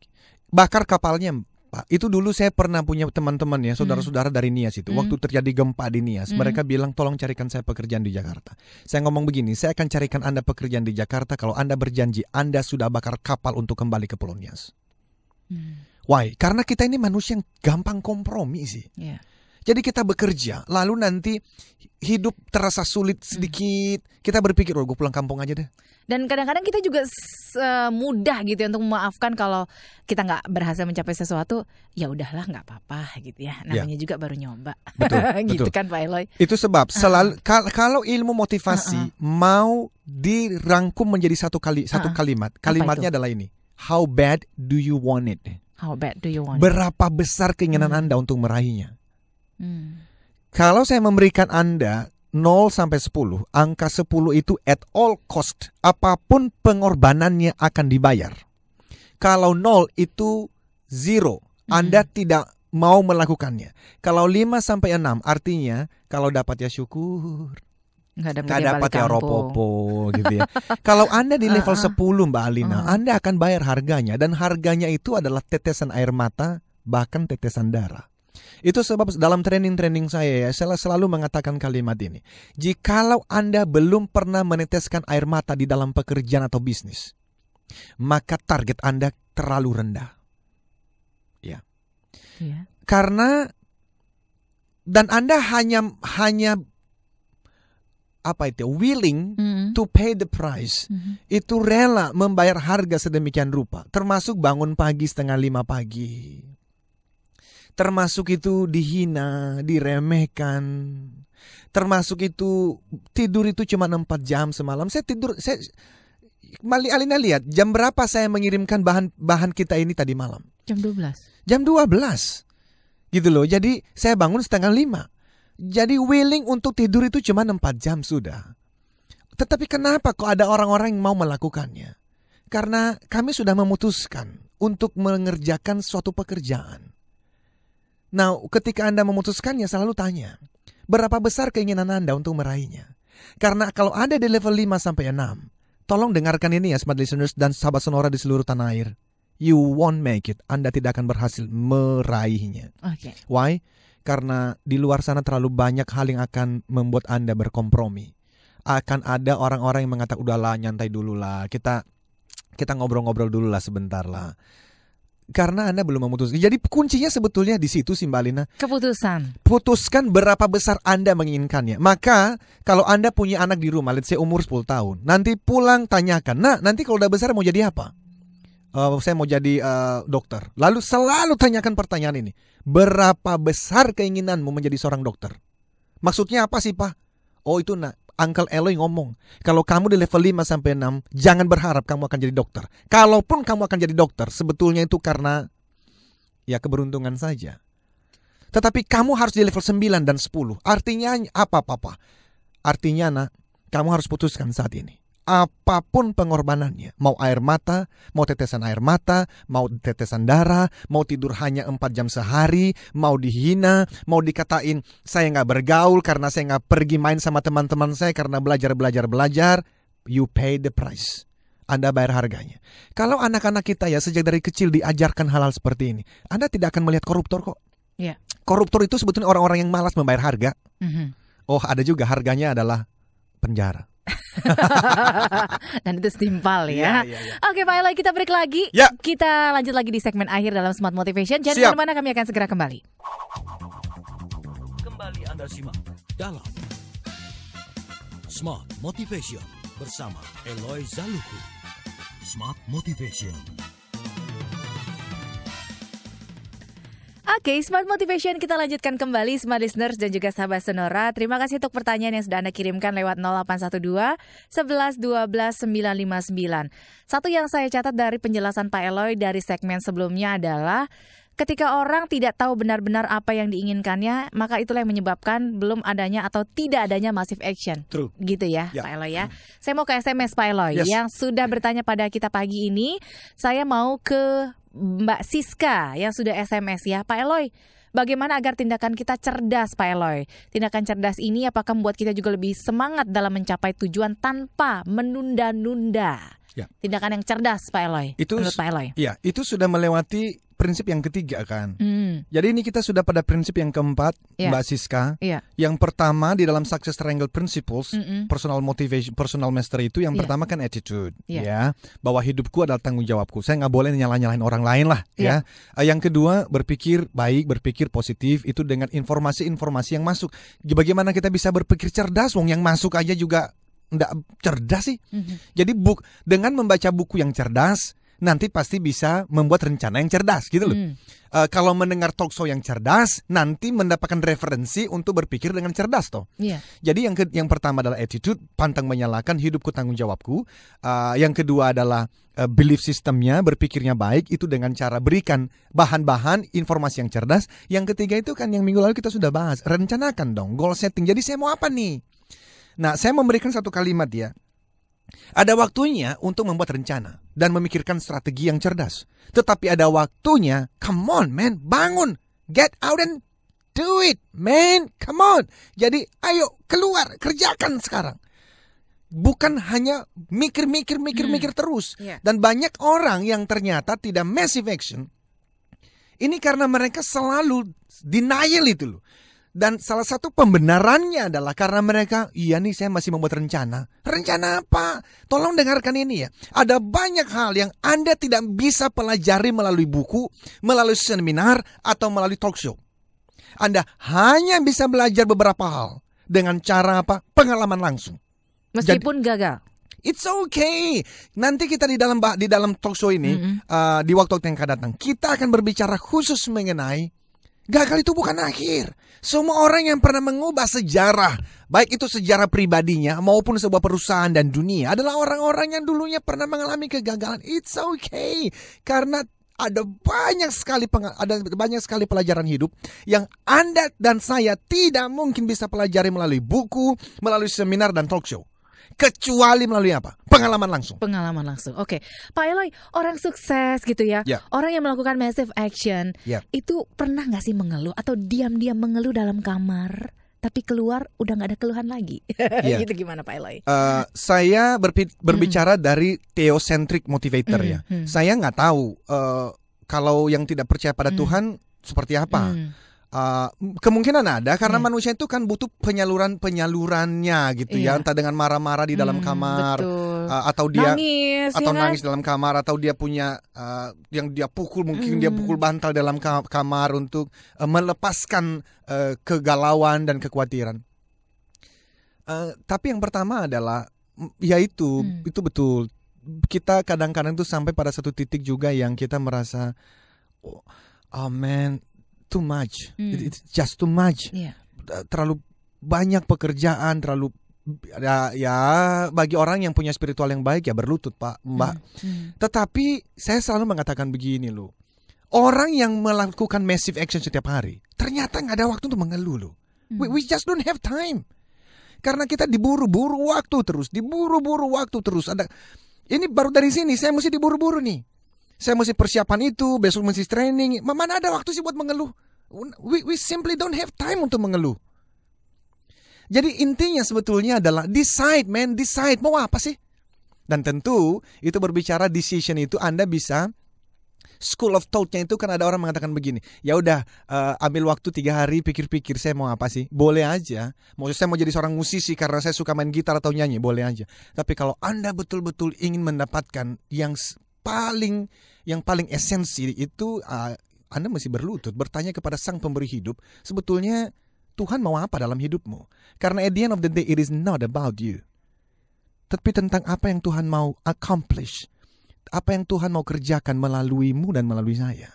Bakar kapalnya, Pak. Itu dulu saya pernah punya teman-teman ya, saudara-saudara dari Nias itu. Waktu terjadi gempa di Nias, mereka bilang tolong carikan saya pekerjaan di Jakarta. Saya ngomong begini, saya akan carikan Anda pekerjaan di Jakarta kalau Anda berjanji Anda sudah bakar kapal untuk kembali ke Pulau Nias. Why? Karena kita ini manusia yang gampang kompromi sih. Jadi kita bekerja, lalu nanti hidup terasa sulit sedikit, kita berpikir, gue pulang kampung aja deh. Dan kadang-kadang kita juga mudah gitu ya untuk memaafkan kalau kita nggak berhasil mencapai sesuatu, ya udahlah nggak apa-apa gitu ya. Namanya juga baru nyoba. Betul, gitu betul. kan Pak Eloy. Itu sebab selalu kalau ilmu motivasi mau dirangkum menjadi satu kalimat. Kalimatnya adalah ini. How bad do you want it? How bad do you want it? Berapa besar keinginan Anda untuk meraihnya? Kalau saya memberikan Anda 0 sampai 10, angka 10 itu at all cost, apapun pengorbanannya akan dibayar. Kalau 0 itu 0, Anda tidak mau melakukannya. Kalau 5 sampai 6 artinya kalau dapat ya syukur, nggak dapat ya ropopo gitu ya. Kalau Anda di level 10 Mbak Alina, Anda akan bayar harganya, dan harganya itu adalah tetesan air mata, bahkan tetesan darah. Itu sebab dalam training saya saya selalu mengatakan kalimat ini. Jikalau Anda belum pernah meneteskan air mata di dalam pekerjaan atau bisnis, maka target Anda terlalu rendah. Ya. Karena dan Anda hanya willing to pay the price. Itu rela membayar harga sedemikian rupa, termasuk bangun pagi 4:30 pagi. Termasuk itu dihina, diremehkan. Termasuk itu tidur itu cuma 4 jam semalam. Alina lihat jam berapa saya mengirimkan bahan kita ini tadi malam? Jam 12. Jam 12. Gitu loh. Jadi saya bangun 4:30. Jadi willing untuk tidur itu cuma 4 jam sudah. Tetapi kenapa kok ada orang-orang yang mau melakukannya? Karena kami sudah memutuskan untuk mengerjakan suatu pekerjaan. Nah, ketika Anda memutuskannya, selalu tanya, berapa besar keinginan Anda untuk meraihnya? Karena kalau Anda di level 5 sampai 6, tolong dengarkan ini ya, smart listeners dan sahabat Sonora di seluruh tanah air. You won't make it. Anda tidak akan berhasil meraihnya. Okay. Why? Karena di luar sana terlalu banyak hal yang akan membuat Anda berkompromi. Akan ada orang-orang yang mengatakan, udahlah nyantai dulu lah, kita ngobrol-ngobrol dulu lah sebentar lah. Karena Anda belum memutuskan. Jadi kuncinya sebetulnya di situ sih Mbak Alina. Keputusan. Putuskan berapa besar Anda menginginkannya. Maka kalau Anda punya anak di rumah, let's say umur 10 tahun. Nanti pulang tanyakan, nah nanti kalau udah besar mau jadi apa? Saya mau jadi dokter. Lalu selalu tanyakan pertanyaan ini. Berapa besar keinginanmu menjadi seorang dokter? Maksudnya apa sih Pak? Oh itu Uncle Eloy ngomong, kalau kamu di level 5 sampai 6, jangan berharap kamu akan jadi dokter. Kalaupun kamu akan jadi dokter, sebetulnya itu karena ya keberuntungan saja. Tetapi kamu harus di level 9 dan 10. Artinya apa Papa? Artinya kamu harus putuskan saat ini. Apapun pengorbanannya, mau air mata, mau tetesan air mata, mau tetesan darah, mau tidur hanya 4 jam sehari, mau dihina, mau dikatain saya nggak bergaul karena saya nggak pergi main sama teman-teman saya karena belajar, you pay the price. Anda bayar harganya. Kalau anak-anak kita ya sejak dari kecil diajarkan hal-hal seperti ini, Anda tidak akan melihat koruptor kok. Yeah. Koruptor itu sebetulnya orang-orang yang malas membayar harga. Oh ada juga harganya adalah penjara. Dan itu setimpal ya. Oke Pak Eloy, kita break lagi. Kita lanjut lagi di segmen akhir dalam Smart Motivation. Jangan kemana-mana, kami akan segera kembali. Kembali Anda simak dalam Smart Motivation bersama Eloy Zaluku. Smart Motivation. Oke, Smart Motivation kita lanjutkan kembali Smart Listeners dan juga sahabat Sonora. Terima kasih untuk pertanyaan yang sudah Anda kirimkan lewat 0812 11 12 959. Satu yang saya catat dari penjelasan Pak Eloy dari segmen sebelumnya adalah ketika orang tidak tahu benar-benar apa yang diinginkannya, maka itulah yang menyebabkan belum adanya atau tidak adanya massive action. True. Gitu ya, Pak Eloy ya. Saya mau ke SMS Pak Eloy yang sudah bertanya pada kita pagi ini. Saya mau ke Mbak Siska yang sudah SMS ya. Pak Eloy, bagaimana agar tindakan kita cerdas Pak Eloy? Tindakan cerdas ini apakah membuat kita juga lebih semangat dalam mencapai tujuan tanpa menunda-nunda? Tindakan yang cerdas Pak Eloy, menurut Pak Eloy. Ya, itu sudah melewati prinsip yang ketiga kan. Jadi ini kita sudah pada prinsip yang keempat, Mbak Siska. Yang pertama di dalam Success Triangle Principles, personal motivation, personal mastery itu yang pertama kan attitude, ya, bahwa hidupku adalah tanggung jawabku. Saya nggak boleh nyalahin orang lain lah, ya. Yang kedua, berpikir baik, berpikir positif itu dengan informasi-informasi yang masuk. Bagaimana kita bisa berpikir cerdas, wong yang masuk aja juga nggak cerdas sih. Jadi dengan membaca buku yang cerdas, nanti pasti bisa membuat rencana yang cerdas gitu loh. Kalau mendengar talk show yang cerdas, nanti mendapatkan referensi untuk berpikir dengan cerdas toh. Jadi yang pertama adalah attitude, pantang menyalahkan, hidupku tanggung jawabku. Yang kedua adalah belief systemnya, berpikirnya baik, itu dengan cara berikan bahan-bahan informasi yang cerdas. Yang ketiga itu kan yang minggu lalu kita sudah bahas, rencanakan dong, goal setting. Jadi saya mau apa nih? Nah, saya memberikan satu kalimat ya. Ada waktunya untuk membuat rencana dan memikirkan strategi yang cerdas. Tetapi ada waktunya, come on man, bangun. Get out and do it, man, come on. Jadi ayo keluar, kerjakan sekarang. Bukan hanya mikir terus. Dan banyak orang yang ternyata tidak massive action. Ini karena mereka selalu denial itu loh. Dan salah satu pembenarannya adalah karena mereka, iya nih saya masih membuat rencana. Rencana apa? Tolong dengarkan ini ya. Ada banyak hal yang Anda tidak bisa pelajari melalui buku, melalui seminar, atau melalui talk show. Anda hanya bisa belajar beberapa hal dengan cara apa? Pengalaman langsung. Meskipun gagal. It's okay. Nanti kita di dalam talk show ini, di waktu yang akan datang, kita akan berbicara khusus mengenai gagal itu bukan akhir. Semua orang yang pernah mengubah sejarah, baik itu sejarah pribadinya maupun sebuah perusahaan dan dunia, adalah orang-orang yang dulunya pernah mengalami kegagalan. It's okay. Karena ada banyak sekali pelajaran hidup yang Anda dan saya tidak mungkin bisa pelajari melalui buku, melalui seminar dan talk show. Kecuali melalui apa? Pengalaman langsung. Pengalaman langsung. Oke. Pak Eloy, orang sukses gitu ya. Orang yang melakukan massive action. Itu pernah gak sih mengeluh atau diam-diam mengeluh dalam kamar, tapi keluar udah gak ada keluhan lagi? Gitu gimana Pak Eloy? Saya berbicara dari theocentric motivator ya. Saya gak tahu kalau yang tidak percaya pada Tuhan seperti apa. Kemungkinan ada karena manusia itu kan butuh penyalurannya gitu ya, entah dengan marah-marah di dalam kamar, atau dia nangis dalam kamar, atau dia punya yang dia pukul, mungkin dia pukul bantal dalam kamar untuk melepaskan kegalauan dan kekhawatiran. Tapi yang pertama adalah yaitu itu betul, kita kadang-kadang tuh sampai pada satu titik juga yang kita merasa oh man, too much. It's just too much. Terlalu banyak pekerjaan, terlalu ya bagi orang yang punya spiritual yang baik ya berlutut Pak, Mbak. Tetapi saya selalu mengatakan begini loh. Orang yang melakukan massive action setiap hari ternyata nggak ada waktu untuk mengeluh loh. We just don't have time. Karena kita diburu-buru waktu terus, ini baru dari sini saya mesti diburu-buru nih. Saya mesti persiapan itu, besok mesti training. Mana ada waktu sih buat mengeluh? We simply don't have time untuk mengeluh. Jadi intinya sebetulnya adalah decide mau apa sih? Dan tentu itu berbicara decision itu Anda bisa, school of thought-nya itu kan ada orang mengatakan begini, ya udah ambil waktu 3 hari pikir-pikir saya mau apa sih? Boleh aja. Saya mau jadi seorang musisi karena saya suka main gitar atau nyanyi, boleh aja. Tapi kalau Anda betul-betul ingin mendapatkan yang paling esensi itu, Anda mesti berlutut bertanya kepada Sang Pemberi hidup, sebetulnya Tuhan mau apa dalam hidupmu? Karena at the end of the day it is not about you, tapi tentang apa yang Tuhan mau accomplish, apa yang Tuhan mau kerjakan melaluimu dan melalui saya.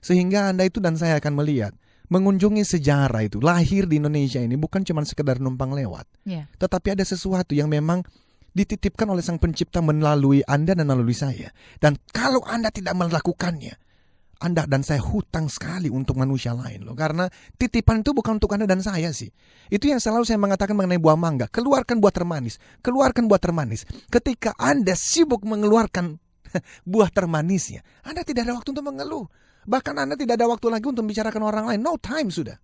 Sehingga Anda itu dan saya akan melihat mengunjungi sejarah itu, lahir di Indonesia ini bukan cuma sekedar numpang lewat, tetapi ada sesuatu yang memang dititipkan oleh Sang Pencipta melalui Anda dan melalui saya. Dan kalau Anda tidak melakukannya, Anda dan saya hutang sekali untuk manusia lain loh. Karena titipan itu bukan untuk Anda dan saya sih. Itu yang selalu saya mengatakan mengenai buah mangga. Keluarkan buah termanis. Ketika Anda sibuk mengeluarkan buah termanisnya, Anda tidak ada waktu untuk mengeluh. Bahkan Anda tidak ada waktu lagi untuk membicarakan orang lain. No time sudah.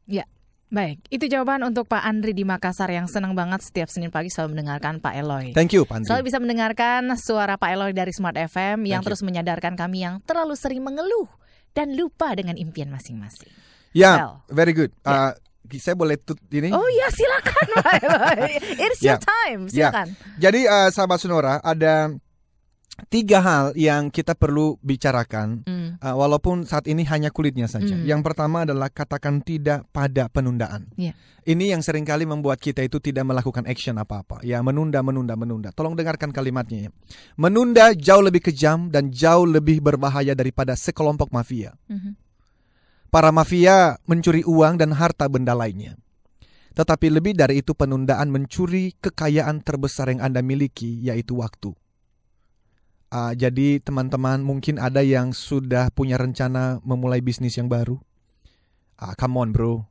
Baik, itu jawaban untuk Pak Andri di Makassar yang senang banget setiap Senin pagi selalu mendengarkan Pak Eloy. Thank you, Pak Andri. Selalu bisa mendengarkan suara Pak Eloy dari Smart FM yang terus menyadarkan kami yang terlalu sering mengeluh dan lupa dengan impian masing-masing. Ya, very good. Saya boleh ini? Oh ya, silakan. It's your time. Silakan. Jadi sahabat Sonora, ada 3 hal yang kita perlu bicarakan, walaupun saat ini hanya kulitnya saja. Yang pertama adalah katakan tidak pada penundaan. Ini yang seringkali membuat kita itu tidak melakukan action apa-apa. Ya, menunda. Tolong dengarkan kalimatnya ya. Menunda jauh lebih kejam dan jauh lebih berbahaya daripada sekelompok mafia. Para mafia mencuri uang dan harta benda lainnya. Tetapi lebih dari itu, penundaan mencuri kekayaan terbesar yang Anda miliki, yaitu waktu. Jadi teman-teman, mungkin ada yang sudah punya rencana memulai bisnis yang baru. Come on bro,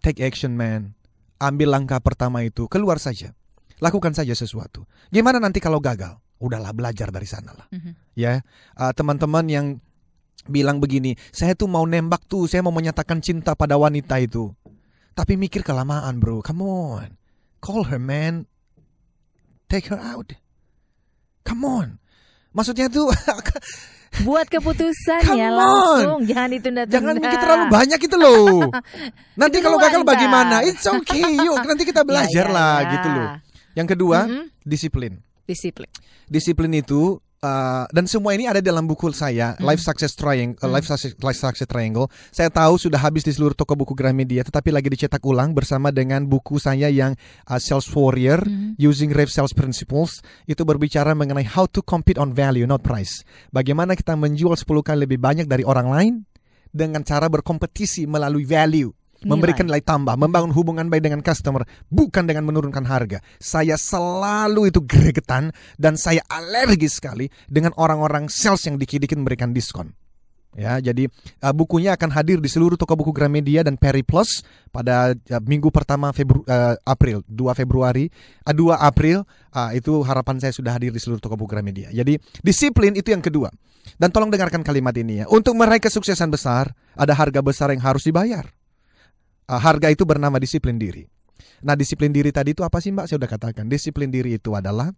take action man. Ambil langkah pertama itu, keluar saja. Lakukan saja sesuatu. Gimana nanti kalau gagal? Udahlah, belajar dari sana lah. Ya, teman-teman yang bilang begini, saya tuh mau nembak tuh, saya mau menyatakan cinta pada wanita itu. Tapi mikir kelamaan bro, come on. Call her man. Take her out. Come on. Maksudnya tuh buat keputusan ya langsung, jangan ditunda-tunda. Jangan mikir terlalu banyak itu loh. Nanti kalau gagal bagaimana? It's okay, yuk nanti kita belajar gitu loh. Yang kedua, disiplin. Disiplin itu dan semua ini ada dalam buku saya, Life Success Triangle. Saya tahu sudah habis di seluruh toko buku Gramedia, tetapi lagi dicetak ulang bersama dengan buku saya yang Sales Warrior, Using Rave Sales Principles. Itu berbicara mengenai how to compete on value, not price. Bagaimana kita menjual 10 kali lebih banyak dari orang lain dengan cara berkompetisi melalui value. Memberikan nilai tambah, membangun hubungan baik dengan customer, bukan dengan menurunkan harga. Saya selalu itu gregetan dan saya alergis sekali dengan orang-orang sales yang dikit-dikit memberikan diskon. Ya, jadi bukunya akan hadir di seluruh toko buku Gramedia dan Peri Plus pada minggu pertama April, 2 April. Itu harapan saya sudah hadir di seluruh toko buku Gramedia. Jadi disiplin itu yang kedua. Dan tolong dengarkan kalimat ini ya. Untuk meraih kesuksesan besar, ada harga besar yang harus dibayar. Harga itu bernama disiplin diri. Nah, disiplin diri tadi itu apa sih Mbak? Saya sudah katakan, disiplin diri itu adalah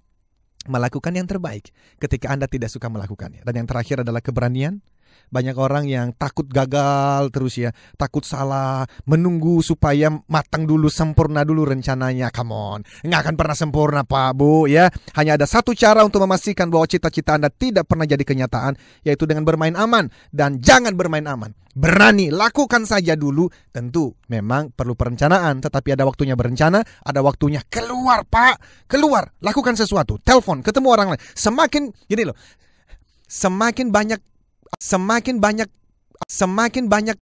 melakukan yang terbaik ketika Anda tidak suka melakukannya. Dan yang terakhir adalah keberanian. Banyak orang yang takut gagal terus ya, takut salah, menunggu supaya matang dulu, sempurna dulu rencananya. Come on, nggak akan pernah sempurna Pak Bu ya. Hanya ada satu cara untuk memastikan bahwa cita-cita Anda tidak pernah jadi kenyataan, yaitu dengan bermain aman. Dan jangan bermain aman, berani, lakukan saja dulu. Tentu memang perlu perencanaan, tetapi ada waktunya berencana, ada waktunya keluar Pak. Keluar, lakukan sesuatu, telepon, ketemu orang lain. Semakin banyak